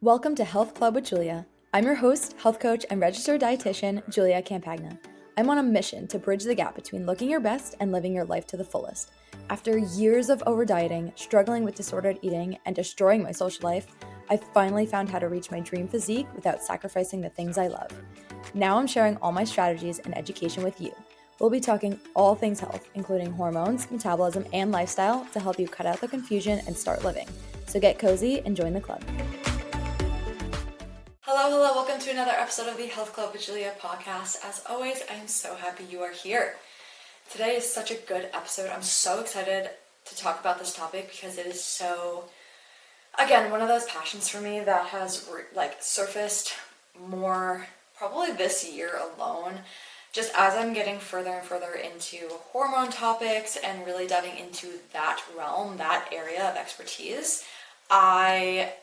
Welcome to Health Club with Julia. I'm your host, health coach, and registered dietitian, Julia Campagna. I'm on a mission to bridge the gap between looking your best and living your life to the fullest. After years of over dieting, struggling with disordered eating, and destroying my social life, I finally found how to reach my dream physique without sacrificing the things I love. Now I'm sharing all my strategies and education with you. We'll be talking all things health, including hormones, metabolism, and lifestyle to help you cut out the confusion and start living. So get cozy and join the club. Hello, welcome to another episode of the Health Club with Julia podcast. As always, I am so happy you are here. Today is such a good episode. I'm so excited to talk about this topic because it is so, again, one of those passions for me that has surfaced more probably this year alone, just as I'm getting further and further into hormone topics and really diving into that realm, that area of expertise. I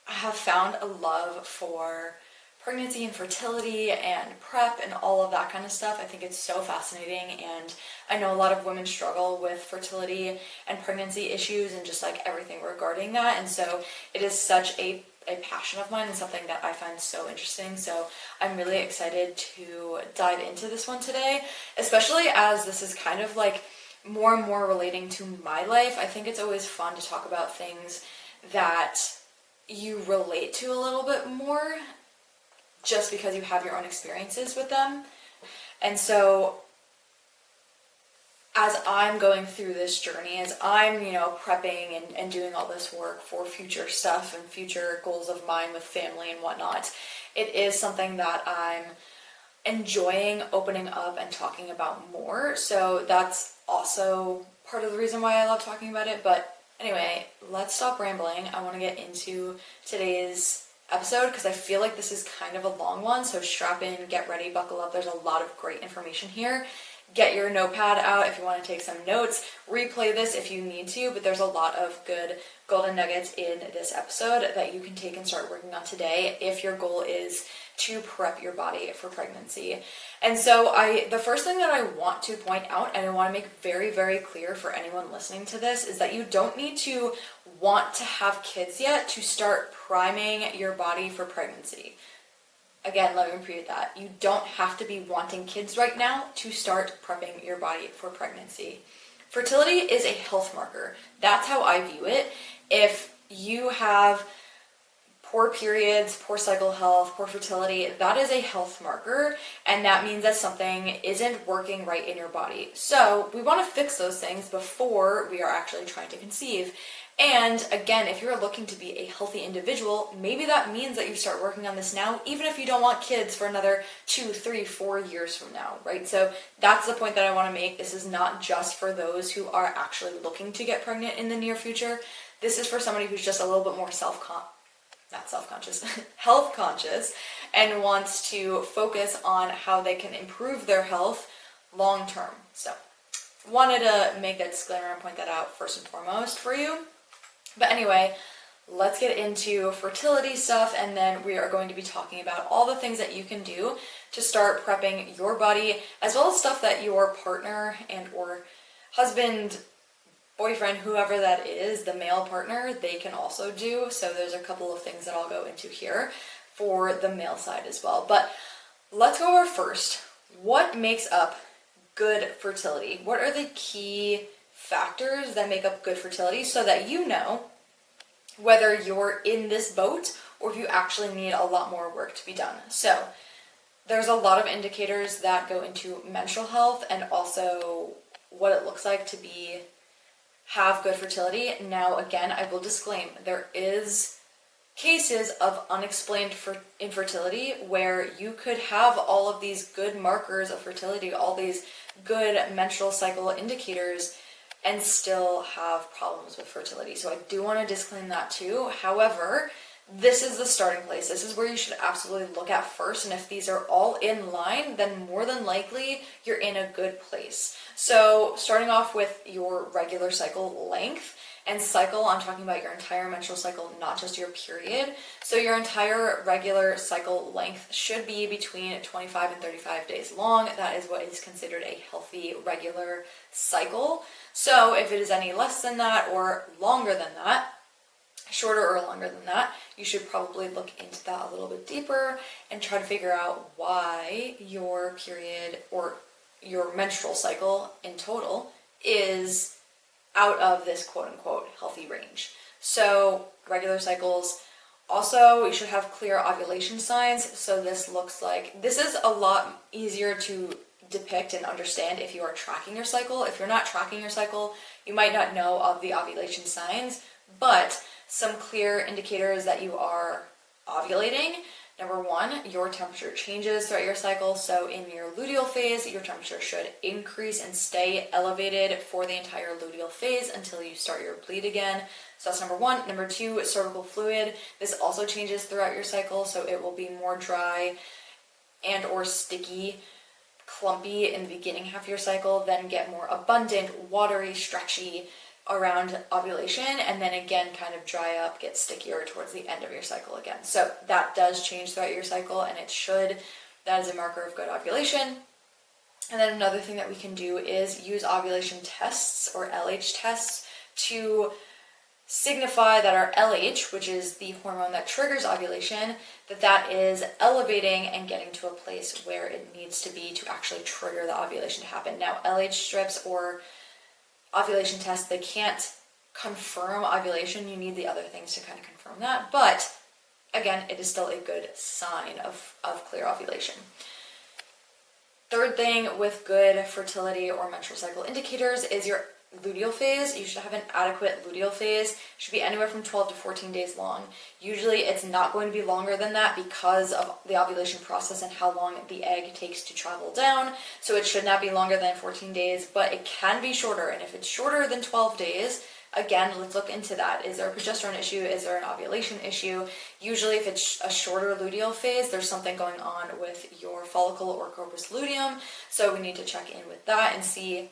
have found a love for pregnancy and fertility and prep and all of that kind of stuff. I think it's so fascinating, and I know a lot of women struggle with fertility and pregnancy issues and just like everything regarding that, and so it is such a passion of mine and something that I find so interesting. So I'm really excited to dive into this one today, especially as this is kind of like more and more relating to my life. I think it's always fun to talk about things that you relate to a little bit more just because you have your own experiences with them. And so as I'm going through this journey, as I'm, prepping and doing all this work for future stuff and future goals of mine with family and whatnot, it is something that I'm enjoying opening up and talking about more. So that's also part of the reason why I love talking about it. But anyway, let's stop rambling. I want to get into today's episode because I feel like this is kind of a long one. So strap in, get ready, buckle up. There's a lot of great information here. Get your notepad out if you want to take some notes. Replay this if you need to, but there's a lot of good golden nuggets in this episode that you can take and start working on today if your goal is to prep your body for pregnancy. And so the first thing that I want to point out, and I want to make very, very clear for anyone listening to this, is that you don't need to want to have kids yet to start priming your body for pregnancy. Again, let me repeat that. You don't have to be wanting kids right now to start prepping your body for pregnancy. Fertility is a health marker. That's how I view it. If you have poor periods, poor cycle health, poor fertility, that is a health marker, and that means that something isn't working right in your body. So we want to fix those things before we are actually trying to conceive. And again, if you're looking to be a healthy individual, maybe that means that you start working on this now, even if you don't want kids for another 2, 3, 4 years from now, right? So that's the point that I want to make. This is not just for those who are actually looking to get pregnant in the near future. This is for somebody who's just a little bit more health conscious, and wants to focus on how they can improve their health long term. So wanted to make that disclaimer and point that out first and foremost for you. But anyway, let's get into fertility stuff, and then we are going to be talking about all the things that you can do to start prepping your body, as well as stuff that your partner and or husband, boyfriend, whoever that is, the male partner, they can also do. So there's a couple of things that I'll go into here for the male side as well. But let's go over first, what makes up good fertility? What are the key factors that make up good fertility, so that you know whether you're in this boat or if you actually need a lot more work to be done. So there's a lot of indicators that go into menstrual health and also what it looks like to have good fertility. Now, again, I will disclaim, there is cases of unexplained infertility where you could have all of these good markers of fertility, all these good menstrual cycle indicators, and still have problems with fertility. So I do want to disclaim that too. However, this is the starting place. This is where you should absolutely look at first. And if these are all in line, then more than likely you're in a good place. So starting off with your regular cycle length. And cycle, I'm talking about your entire menstrual cycle, not just your period. So your entire regular cycle length should be between 25 and 35 days long. That is what is considered a healthy regular cycle. So if it is any less than that or longer than that, shorter or longer than that, you should probably look into that a little bit deeper and try to figure out why your period or your menstrual cycle in total is out of this quote-unquote healthy range. So regular cycles. Also, you should have clear ovulation signs. So this is a lot easier to depict and understand if you are tracking your cycle. If you're not tracking your cycle, you might not know of the ovulation signs, but some clear indicators that you are ovulating. Number one, your temperature changes throughout your cycle. So in your luteal phase, your temperature should increase and stay elevated for the entire luteal phase until you start your bleed again. So that's number one. Number two, cervical fluid. This also changes throughout your cycle, so it will be more dry and or sticky, clumpy in the beginning half of your cycle, then get more abundant, watery, stretchy around ovulation, and then again kind of dry up, get stickier towards the end of your cycle again. So that does change throughout your cycle, and that is a marker of good ovulation. And then another thing that we can do is use ovulation tests or LH tests to signify that our LH, which is the hormone that triggers ovulation, that is elevating and getting to a place where it needs to be to actually trigger the ovulation to happen. Now, LH strips or ovulation tests, they can't confirm ovulation. You need the other things to kind of confirm that. But again, it is still a good sign of clear ovulation. Third thing with good fertility or menstrual cycle indicators is your luteal phase. You should have an adequate luteal phase. It should be anywhere from 12 to 14 days long. Usually it's not going to be longer than that because of the ovulation process and how long the egg takes to travel down. So it should not be longer than 14 days, but it can be shorter. And if it's shorter than 12 days, again, let's look into that. Is there a progesterone issue? Is there an ovulation issue? Usually if it's a shorter luteal phase, there's something going on with your follicle or corpus luteum. So we need to check in with that and see,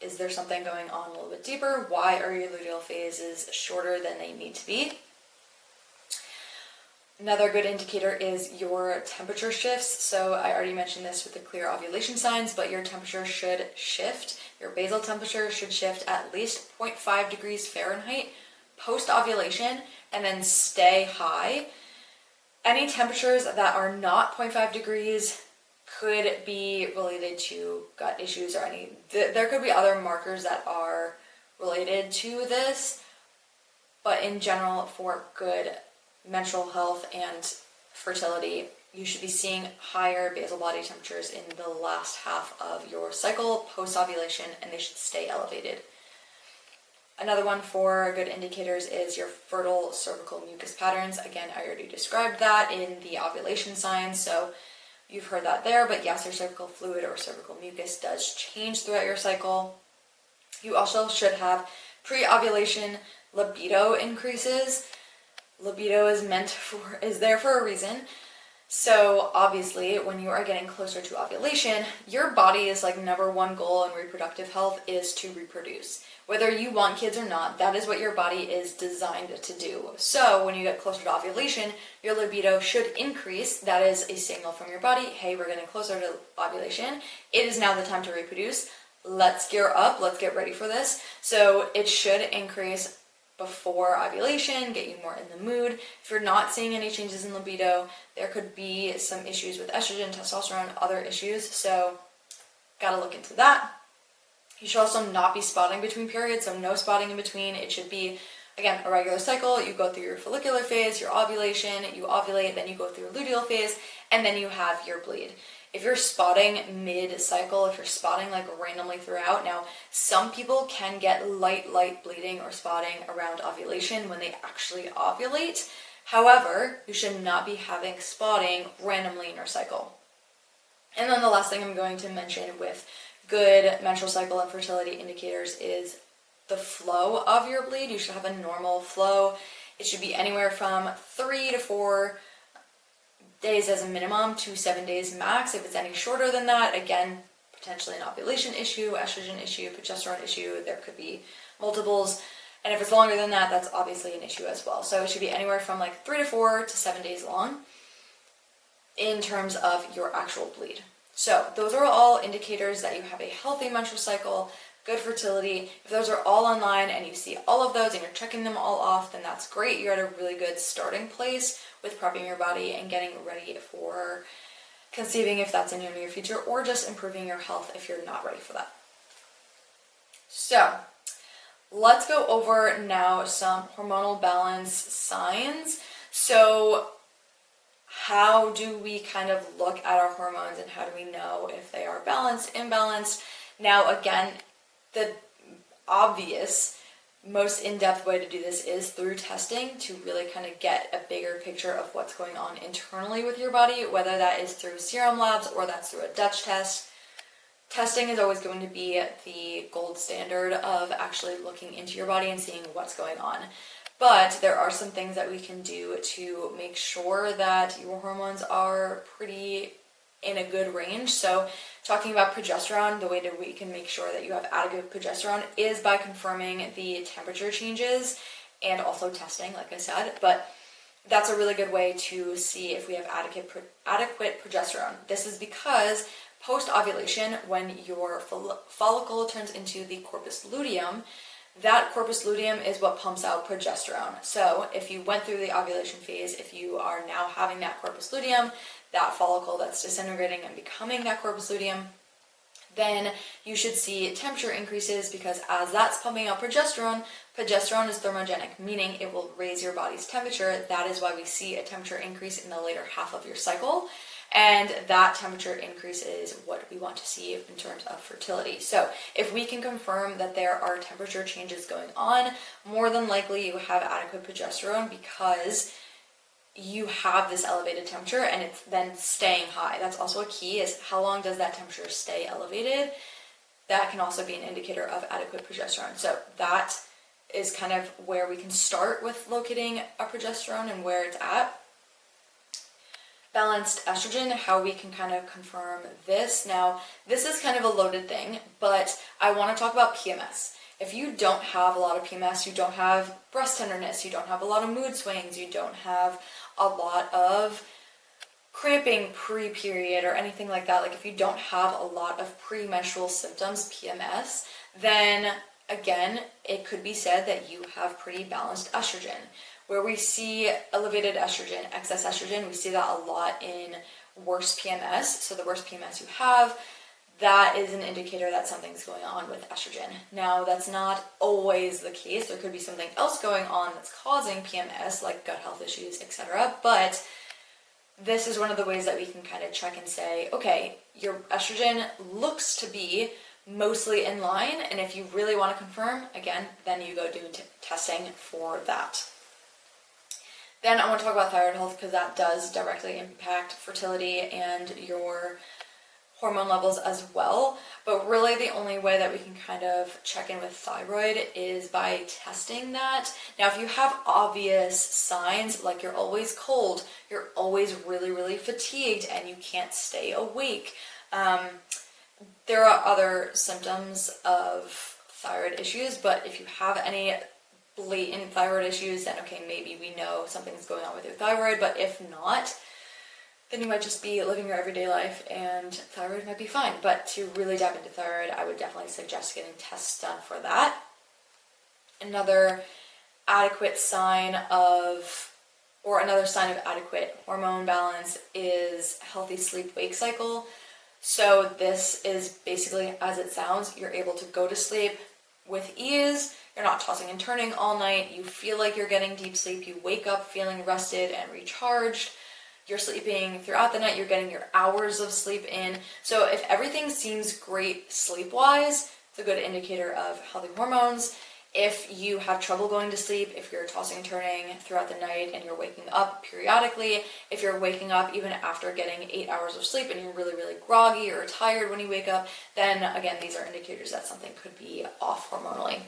is there something going on a little bit deeper? Why are your luteal phases shorter than they need to be? Another good indicator is your temperature shifts. So I already mentioned this with the clear ovulation signs, but your temperature should shift. Your basal temperature should shift at least 0.5 degrees Fahrenheit post-ovulation and then stay high. Any temperatures that are not 0.5 degrees could be related to gut issues or there could be other markers that are related to this, but in general, for good menstrual health and fertility, you should be seeing higher basal body temperatures in the last half of your cycle post-ovulation, and they should stay elevated. Another one for good indicators is your fertile cervical mucus patterns. Again, I already described that in the ovulation signs, so you've heard that there, but yes, your cervical fluid or cervical mucus does change throughout your cycle. You also should have pre-ovulation libido increases. Libido is there for a reason. So obviously, when you are getting closer to ovulation, your body's number one goal in reproductive health is to reproduce. Whether you want kids or not, that is what your body is designed to do. So when you get closer to ovulation, your libido should increase. That is a signal from your body, hey, we're getting closer to ovulation. It is now the time to reproduce. Let's gear up. Let's get ready for this. So it should increase before ovulation, get you more in the mood. If you're not seeing any changes in libido, there could be some issues with estrogen, testosterone, other issues. So gotta look into that. You should also not be spotting between periods, so no spotting in between. It should be, again, a regular cycle. You go through your follicular phase, your ovulation, you ovulate, then you go through your luteal phase, and then you have your bleed. If you're spotting mid-cycle, if you're spotting randomly throughout, now some people can get light bleeding or spotting around ovulation when they actually ovulate. However, you should not be having spotting randomly in your cycle. And then the last thing I'm going to mention with good menstrual cycle and fertility indicators is the flow of your bleed. You should have a normal flow. It should be anywhere from 3 to 4 days as a minimum to 7 days max. If it's any shorter than that, again, potentially an ovulation issue, estrogen issue, progesterone issue, there could be multiples. And if it's longer than that, that's obviously an issue as well. So it should be anywhere from 3 to 4 to 7 days long in terms of your actual bleed. So those are all indicators that you have a healthy menstrual cycle, good fertility. If those are all online and you see all of those and you're checking them all off, then that's great. You're at a really good starting place with prepping your body and getting ready for conceiving if that's in your near future, or just improving your health if you're not ready for that. So let's go over now some hormonal balance signs. So how do we kind of look at our hormones and how do we know if they are balanced, imbalanced? Now, again, the obvious, most in-depth way to do this is through testing to really kind of get a bigger picture of what's going on internally with your body, whether that is through serum labs or that's through a Dutch test. Testing is always going to be the gold standard of actually looking into your body and seeing what's going on. But there are some things that we can do to make sure that your hormones are pretty in a good range. So talking about progesterone, the way that we can make sure that you have adequate progesterone is by confirming the temperature changes and also testing, like I said. But that's a really good way to see if we have adequate progesterone. This is because post-ovulation, when your follicle turns into the corpus luteum, that corpus luteum is what pumps out progesterone. So if you went through the ovulation phase, if you are now having that corpus luteum, that follicle that's disintegrating and becoming that corpus luteum, then you should see temperature increases, because as that's pumping out progesterone, progesterone is thermogenic, meaning it will raise your body's temperature. That is why we see a temperature increase in the later half of your cycle. And that temperature increase is what we want to see in terms of fertility. So if we can confirm that there are temperature changes going on, more than likely you have adequate progesterone, because you have this elevated temperature and it's then staying high. That's also a key, is how long does that temperature stay elevated? That can also be an indicator of adequate progesterone. So that is kind of where we can start with locating a progesterone and where it's at. Balanced estrogen, how we can kind of confirm this. Now, this is kind of a loaded thing, but I want to talk about PMS. If you don't have a lot of PMS, you don't have breast tenderness, you don't have a lot of mood swings, you don't have a lot of cramping pre-period or anything like that, like if you don't have a lot of premenstrual symptoms, PMS, then again, it could be said that you have pretty balanced estrogen. Where we see elevated estrogen, excess estrogen, we see that a lot in worse PMS. So the worse PMS you have, that is an indicator that something's going on with estrogen. Now, that's not always the case. There could be something else going on that's causing PMS, like gut health issues, etc. But this is one of the ways that we can kind of check and say, okay, your estrogen looks to be mostly in line. And if you really want to confirm, again, then you go do testing for that. Then I want to talk about thyroid health, because that does directly impact fertility and your hormone levels as well. But really the only way that we can kind of check in with thyroid is by testing that. Now, if you have obvious signs, like you're always cold, you're always really, really fatigued, and you can't stay awake, there are other symptoms of thyroid issues. But if you have any blatant thyroid issues, then okay, maybe we know something's going on with your thyroid. But if not, then you might just be living your everyday life and thyroid might be fine. But to really dive into thyroid, I would definitely suggest getting tests done for that. Another sign of adequate hormone balance is healthy sleep-wake cycle. So this is basically, as it sounds, you're able to go to sleep with ease. You're not tossing and turning all night. You feel like you're getting deep sleep. You wake up feeling rested and recharged. You're sleeping throughout the night. You're getting your hours of sleep in. So if everything seems great sleep-wise, it's a good indicator of healthy hormones. If you have trouble going to sleep, if you're tossing and turning throughout the night and you're waking up periodically, if you're waking up even after getting 8 hours of sleep and you're really, really groggy or tired when you wake up, then again, these are indicators that something could be off hormonally.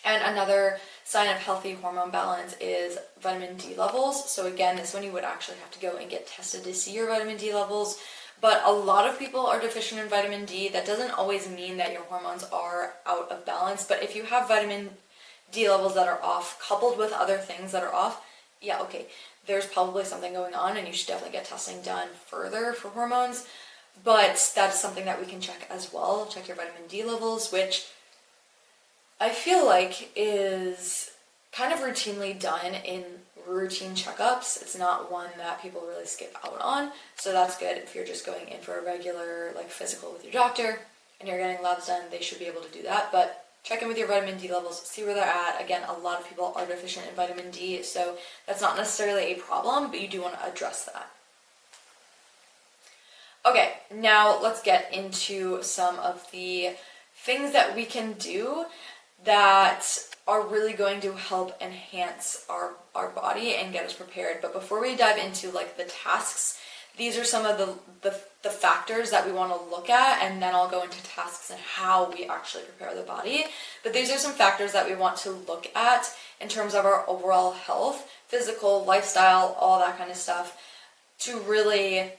And another sign of healthy hormone balance is vitamin D levels. So again, this one you would actually have to go and get tested to see your vitamin D levels. But a lot of people are deficient in vitamin D. That doesn't always mean that your hormones are out of balance. But if you have vitamin D levels that are off, coupled with other things that are off, yeah, okay, there's probably something going on and you should definitely get testing done further for hormones. But that is something that we can check as well. Check your vitamin D levels, which I feel like is kind of routinely done in routine checkups. It's not one that people really skip out on. So that's good if you're just going in for a regular like physical with your doctor and you're getting labs done, they should be able to do that. But check in with your vitamin D levels, see where they're at. Again, a lot of people are deficient in vitamin D, so that's not necessarily a problem, but you do want to address that. Okay, now let's get into some of the things that we can do that are really going to help enhance our body and get us prepared. But before we dive into like the tasks, these are some of the factors that we want to look at, and then I'll go into tasks and how we actually prepare the body. But these are some factors that we want to look at in terms of our overall health, physical, lifestyle, all that kind of stuff, to really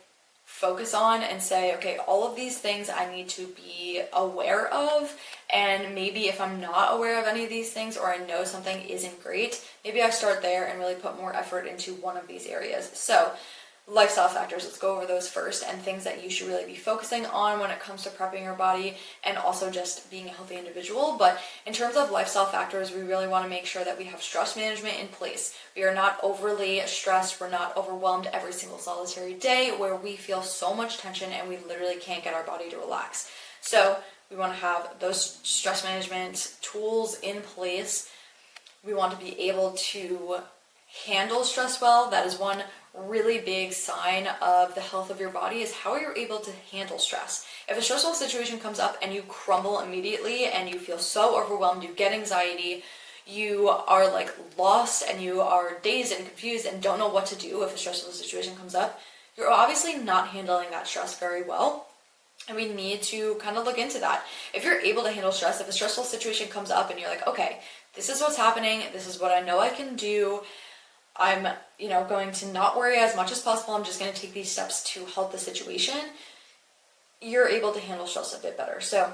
focus on and say, okay, all of these things I need to be aware of, and maybe if I'm not aware of any of these things or I know something isn't great, maybe I start there and really put more effort into one of these areas. So lifestyle factors, let's go over those first, and things that you should really be focusing on when it comes to prepping your body and also just being a healthy individual. But in terms of lifestyle factors, we really want to make sure that we have stress management in place. We are not overly stressed, we're not overwhelmed every single solitary day where we feel so much tension and we literally can't get our body to relax. So we want to have those stress management tools in place. We want to be able to handle stress well. That is one really big sign of the health of your body, is how you're able to handle stress. If a stressful situation comes up and you crumble immediately and you feel so overwhelmed, you get anxiety, you are like lost and you are dazed and confused and don't know what to do if a stressful situation comes up, you're obviously not handling that stress very well. And we need to kind of look into that. If you're able to handle stress, if a stressful situation comes up and you're like, okay, this is what's happening, this is what I know I can do, I'm, going to not worry as much as possible, I'm just going to take these steps to help the situation, you're able to handle stress a bit better. So,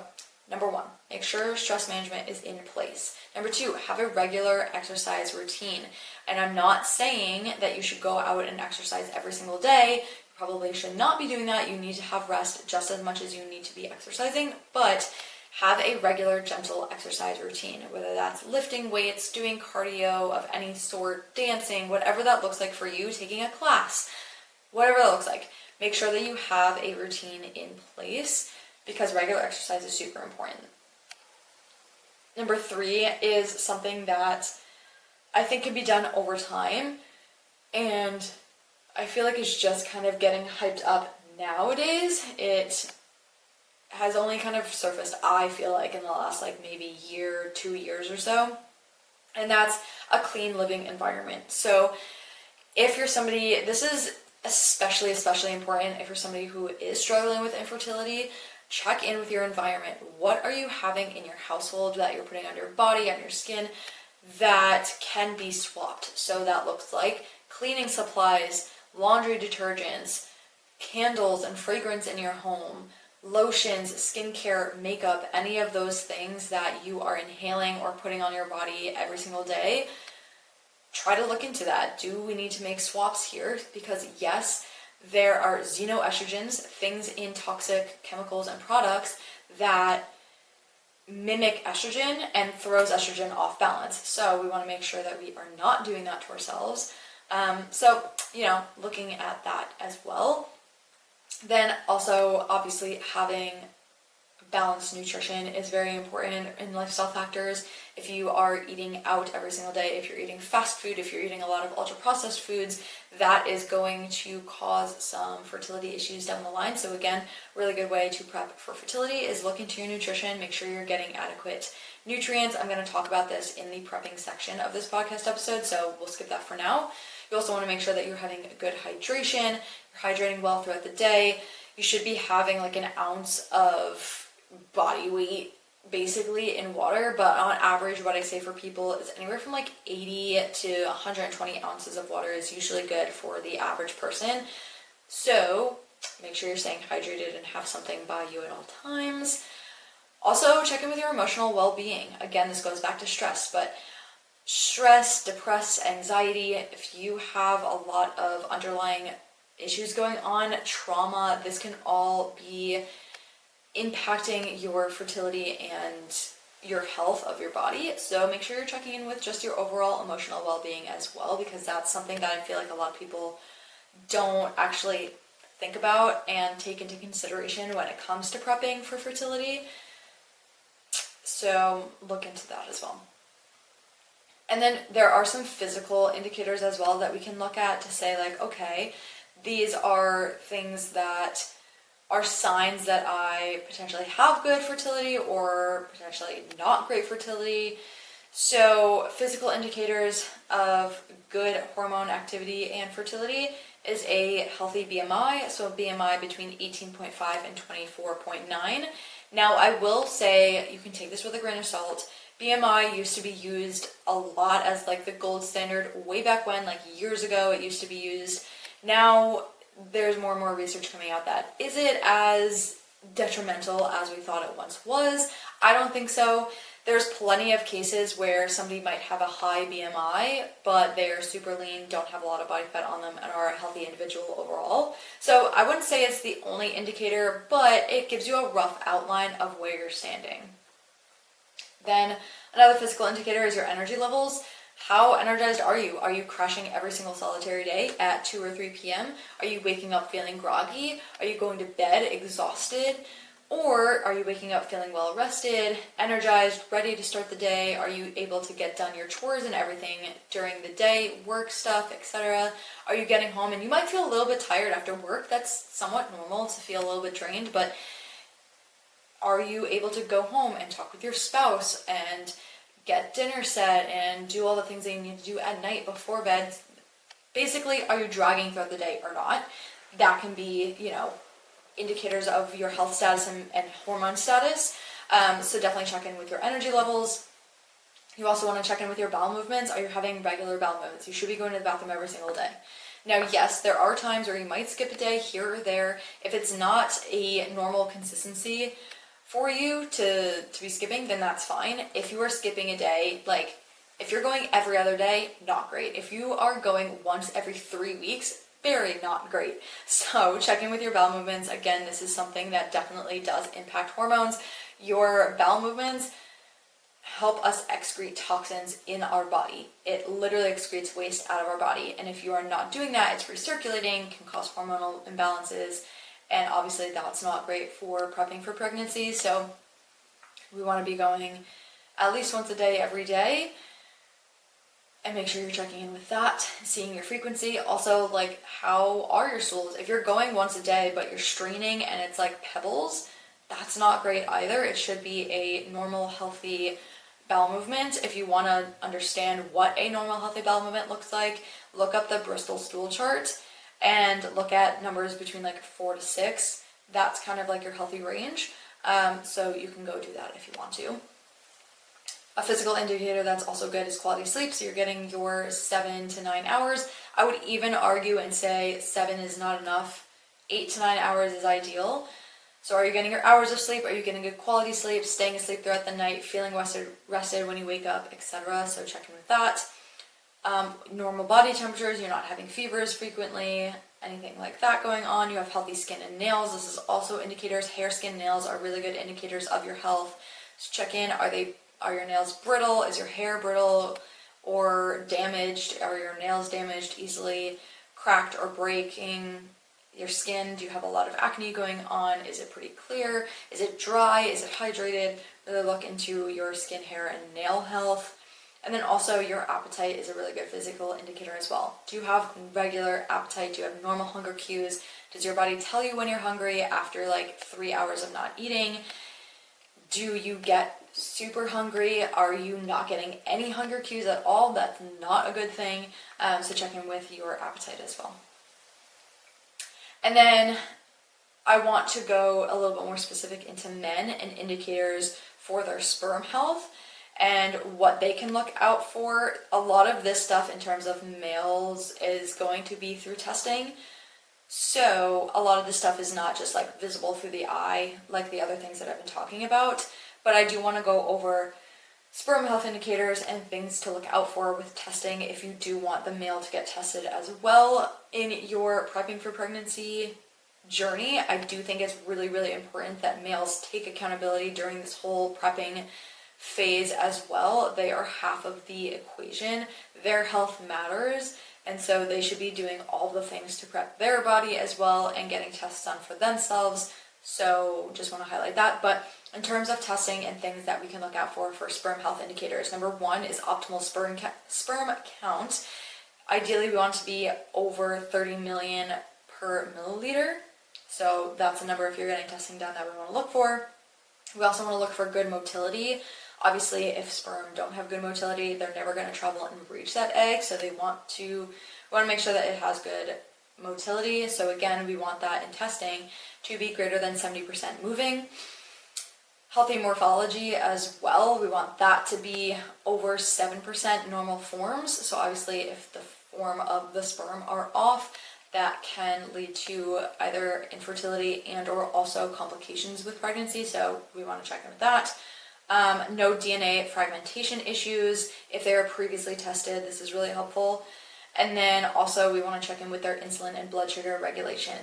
number one, make sure stress management is in place. Number two, have a regular exercise routine. And I'm not saying that you should go out and exercise every single day. You probably should not be doing that. You need to have rest just as much as you need to be exercising, but have a regular, gentle exercise routine, whether that's lifting weights, doing cardio of any sort, dancing, whatever that looks like for you, taking a class, whatever that looks like. Make sure that you have a routine in place because regular exercise is super important. Number three is something that I think can be done over time, and I feel like it's just kind of getting hyped up nowadays. It has only kind of surfaced, I feel like, in the last maybe year, 2 years or so. And that's a clean living environment. So if you're somebody, this is especially important if you're somebody who is struggling with infertility, check in with your environment. What are you having in your household that you're putting on your body, on your skin, that can be swapped? So that looks like cleaning supplies, laundry detergents, candles and fragrance in your home, lotions, skincare, makeup, any of those things that you are inhaling or putting on your body every single day. Try to look into that. Do we need to make swaps here? Because yes, there are xenoestrogens, things in toxic chemicals and products that mimic estrogen and throws estrogen off balance. So we want to make sure that we are not doing that to ourselves. Looking at that as well. Then also, obviously, having balanced nutrition is very important in lifestyle factors. If you are eating out every single day, if you're eating fast food, if you're eating a lot of ultra-processed foods, that is going to cause some fertility issues down the line. So again, really good way to prep for fertility is look into your nutrition, make sure you're getting adequate nutrients. I'm going to talk about this in the prepping section of this podcast episode, so we'll skip that for now. You also want to make sure that you're having a good hydration, you're hydrating well throughout the day. You should be having an ounce of body weight basically in water, but on average what I say for people is anywhere from 80 to 120 ounces of water is usually good for the average person. So make sure you're staying hydrated and have something by you at all times. Also, check in with your emotional well-being. Again, this goes back to stress, but stress, depressed, anxiety, if you have a lot of underlying issues going on, trauma, this can all be impacting your fertility and your health of your body. So make sure you're checking in with just your overall emotional well-being as well, because that's something that I feel like a lot of people don't actually think about and take into consideration when it comes to prepping for fertility. So look into that as well. And then there are some physical indicators as well that we can look at to say like, okay, these are things that are signs that I potentially have good fertility or potentially not great fertility. So physical indicators of good hormone activity and fertility is a healthy BMI, so a BMI between 18.5 and 24.9. Now I will say, you can take this with a grain of salt, BMI used to be used a lot as like the gold standard way back when, like years ago it used to be used. Now there's more and more research coming out that is it as detrimental as we thought it once was? I don't think so. There's plenty of cases where somebody might have a high BMI, but they're super lean, don't have a lot of body fat on them, and are a healthy individual overall. So I wouldn't say it's the only indicator, but it gives you a rough outline of where you're standing. Then another physical indicator is your energy levels. How energized are you? Are you crashing every single solitary day at 2 or 3 p.m.? Are you waking up feeling groggy? Are you going to bed exhausted? Or are you waking up feeling well rested, energized, ready to start the day? Are you able to get done your chores and everything during the day, work stuff, etc.? Are you getting home and you might feel a little bit tired after work? That's somewhat normal to feel a little bit drained, but are you able to go home and talk with your spouse and get dinner set and do all the things that you need to do at night before bed? Basically, are you dragging throughout the day or not? That can be, indicators of your health status and hormone status. So definitely check in with your energy levels. You also want to check in with your bowel movements. Are you having regular bowel movements? You should be going to the bathroom every single day. Now, yes, there are times where you might skip a day here or there. If it's not a normal consistency for you to be skipping, then that's fine. If you are skipping a day, like if you're going every other day, not great. If you are going once every 3 weeks, very not great. So check in with your bowel movements. Again, this is something that definitely does impact hormones. Your bowel movements help us excrete toxins in our body. It literally excretes waste out of our body. And if you are not doing that, it's recirculating, can cause hormonal imbalances. And obviously that's not great for prepping for pregnancy. So we want to be going at least once a day, every day. And make sure you're checking in with that, seeing your frequency. Also, like, how are your stools? If you're going once a day, but you're straining and it's like pebbles, that's not great either. It should be a normal, healthy bowel movement. If you want to understand what a normal, healthy bowel movement looks like, look up the Bristol stool chart and look at numbers between like 4 to 6. That's kind of like your healthy range. So you can go do that if you want to. A physical indicator that's also good is quality sleep. So you're getting your 7 to 9 hours. I would even argue and say 7 is not enough. 8 to 9 hours is ideal. So are you getting your hours of sleep? Are you getting good quality sleep, staying asleep throughout the night, feeling rested when you wake up, etc.? So check in with that. Normal body temperatures, you're not having fevers frequently, anything like that going on. You have healthy skin and nails. This is also indicators. Hair, skin, nails are really good indicators of your health. So check in. Are your nails brittle? Is your hair brittle or damaged? Are your nails damaged, easily cracked or breaking? Your skin, do you have a lot of acne going on? Is it pretty clear? Is it dry? Is it hydrated? Really look into your skin, hair, and nail health. And then also your appetite is a really good physical indicator as well. Do you have regular appetite? Do you have normal hunger cues? Does your body tell you when you're hungry after like 3 hours of not eating? Do you get super hungry? Are you not getting any hunger cues at all? That's not a good thing. So check in with your appetite as well. And then I want to go a little bit more specific into men and indicators for their sperm health and what they can look out for. A lot of this stuff in terms of males is going to be through testing. So a lot of this stuff is not just like visible through the eye like the other things that I've been talking about. But I do want to go over sperm health indicators and things to look out for with testing if you do want the male to get tested as well in your prepping for pregnancy journey. I do think it's really, really important that males take accountability during this whole prepping phase as well. They are half of the equation. Their health matters, and so they should be doing all the things to prep their body as well and getting tests done for themselves. So just want to highlight that. But in terms of testing and things that we can look out for sperm health indicators, number one is optimal sperm count. Ideally, we want to be over 30 million per milliliter. So that's a number, if you're getting testing done, that we want to look for. We also want to look for good motility. Obviously, if sperm don't have good motility, they're never going to travel and reach that egg. So we want to make sure that it has good motility. So again, we want that in testing to be greater than 70% moving. Healthy morphology as well. We want that to be over 7% normal forms. So obviously, if the form of the sperm are off, that can lead to either infertility and or also complications with pregnancy. So we want to check in with that. No DNA fragmentation issues. If they are previously tested, this is really helpful. And then also we want to check in with their insulin and blood sugar regulation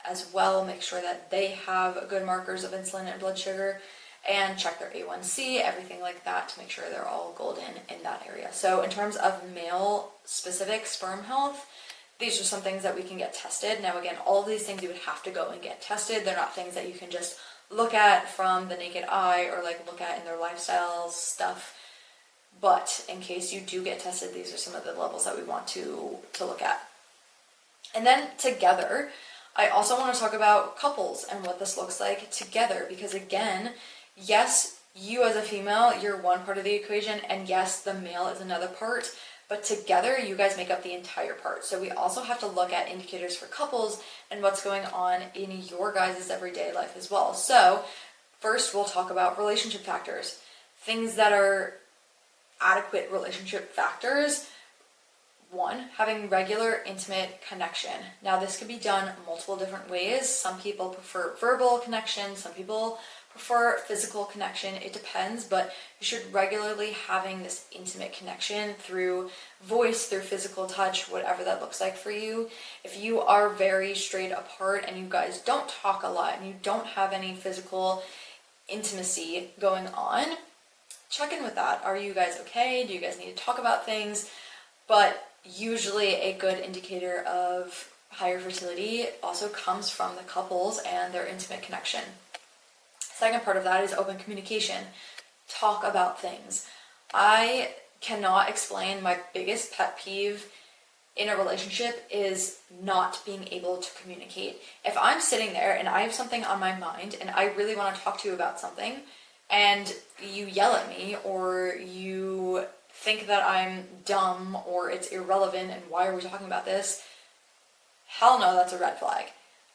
as well. Make sure that they have good markers of insulin and blood sugar, and check their A1C, everything like that, to make sure they're all golden in that area. So in terms of male specific sperm health, these are some things that we can get tested. Now again, all of these things you would have to go and get tested. They're not things that you can just look at from the naked eye or like look at in their lifestyle stuff. But in case you do get tested, these are some of the levels that we want to look at. And then together, I also want to talk about couples and what this looks like together, because again, yes, you as a female, you're one part of the equation, and yes, the male is another part, but together you guys make up the entire part. So we also have to look at indicators for couples and what's going on in your guys' everyday life as well. So first we'll talk about relationship factors, things that are adequate relationship factors. One, having regular intimate connection. Now this could be done multiple different ways. Some people prefer verbal connection, some people prefer physical connection. It depends, but you should regularly having this intimate connection through voice, through physical touch, whatever that looks like for you. If you are very straight apart and you guys don't talk a lot and you don't have any physical intimacy going on, check in with that. Are you guys okay? Do you guys need to talk about things? But usually a good indicator of higher fertility also comes from the couples and their intimate connection. Second part of that is open communication. Talk about things. I cannot explain my biggest pet peeve in a relationship is not being able to communicate. If I'm sitting there and I have something on my mind and I really want to talk to you about something and you yell at me or you think that I'm dumb or it's irrelevant and why are we talking about this? Hell no, that's a red flag.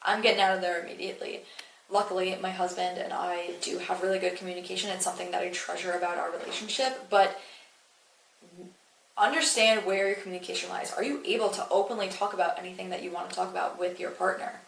I'm getting out of there immediately. Luckily, my husband and I do have really good communication. It's something that I treasure about our relationship, but understand where your communication lies. Are you able to openly talk about anything that you want to talk about with your partner?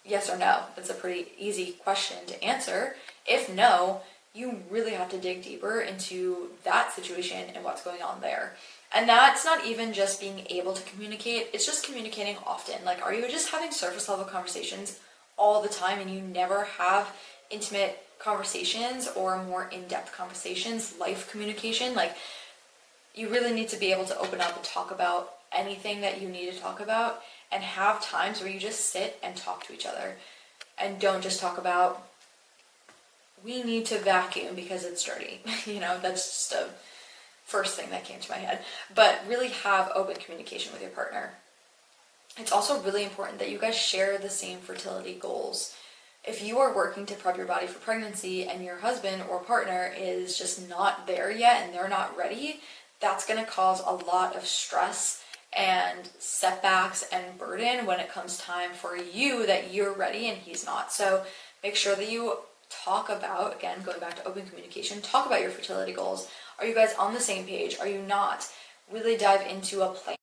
Yes or no? That's a pretty easy question to answer. If no, you really have to dig deeper into that situation and what's going on there. And that's not even just being able to communicate, it's just communicating often. Like, are you just having surface level conversations all the time and you never have intimate conversations or more in-depth conversations, life communication? Like, you really need to be able to open up and talk about anything that you need to talk about and have times where you just sit and talk to each other and don't just talk about, we need to vacuum because it's dirty. That's just a first thing that came to my head. But really have open communication with your partner. It's also really important that you guys share the same fertility goals. If you are working to prep your body for pregnancy and your husband or partner is just not there yet and they're not ready, that's going to cause a lot of stress and setbacks and burden when it comes time for you that you're ready and he's not. So make sure that you talk about, again, going back to open communication, talk about your fertility goals. Are you guys on the same page? Are you not? Really dive into a plan.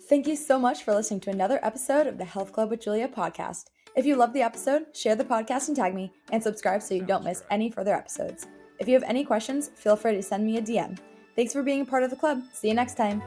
Thank you so much for listening to another episode of the Health Club with Julia podcast. If you love the episode, share the podcast and tag me, and subscribe so you don't miss any further episodes. If you have any questions, feel free to send me a DM. Thanks for being a part of the club. See you next time.